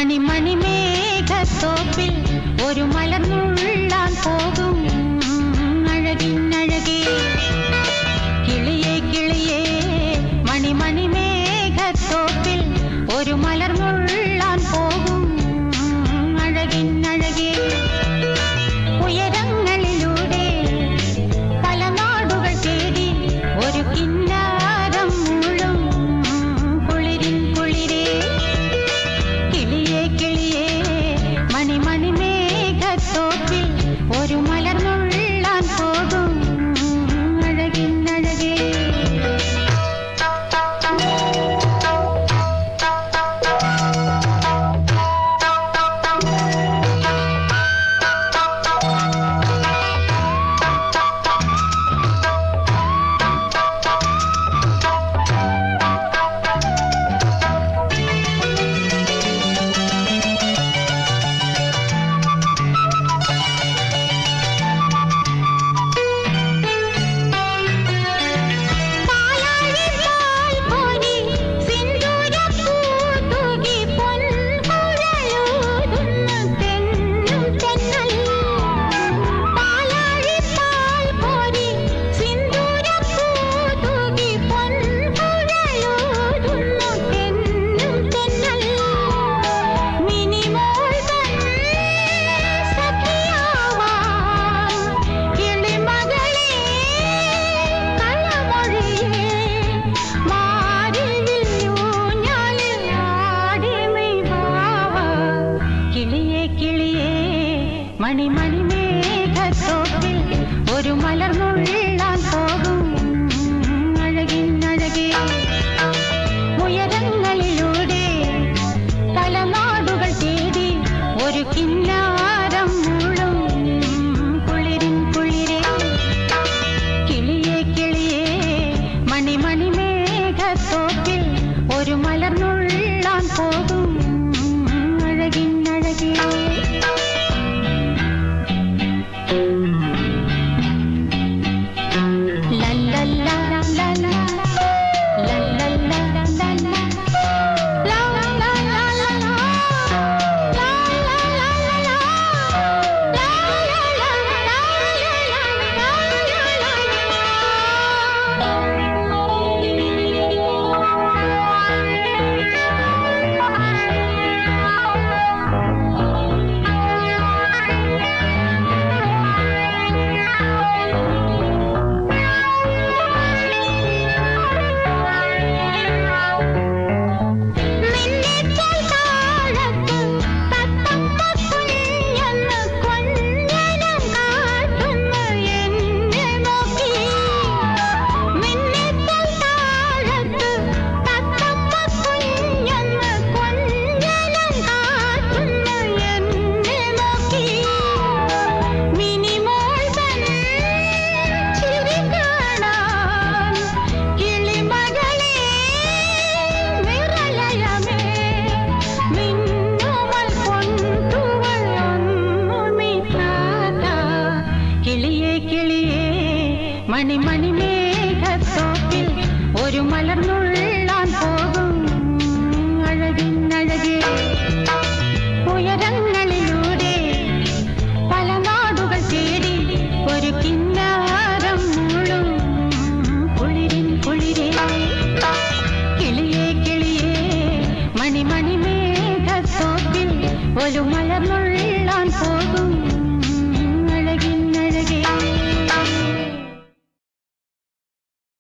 മണിമേഘത്തോപ്പിൽ ഒരു മലർന്നുള്ളാൻ പോകും അഴകിനഴകേ കിളിയേ കിളിയേ മണിമേഘത്തോപ്പിൽ ഒരു മലർന്നുള്ളാൻ പോകും അഴകിനഴകേ ഉയരങ്ങളിലൂടെ പല നാടുകൾ തേടി ഒരു കിന്നാരം മൂളും കുളിരിൻ കുളിരേ കിളിയേ കിളിയേ മണിമേഘത്തോപ്പിൽ ഒരു മലർന്നുള്ളാൻ പോകും അഴകിനഴകേ മണിമേഘത്തോപ്പിൽ ഒരു മലർന്നുള്ളാൻ പോകും അഴകിനഴകേ ഉയരങ്ങളിലൂടെ പല നാടുകൾ തേടി ഒരു കിന്നാരം മൂളും കുളിരിൻ കുളിരേ കിളിയേ കിളിയേ മണിമേഘത്തോപ്പിൽ ഒരു മലർന്നുള്ളാൻ പോകും അഴകിനഴകേ മണിമേഘത്തോപ്പിൽ ഒരു മലർന്നുള്ളാൻ പോകും അഴകിനഴകേ ഉയരങ്ങളിലൂടെ പല നാടുകൾ തേടി ഒരു കിന്നാരം മൂളും കുളിരിൻ കുളിരേ കിളിയേ കിളിയേ മണിമേഘത്തോപ്പിൽ ഒരു മലർന്നുള്ളാൻ പോകും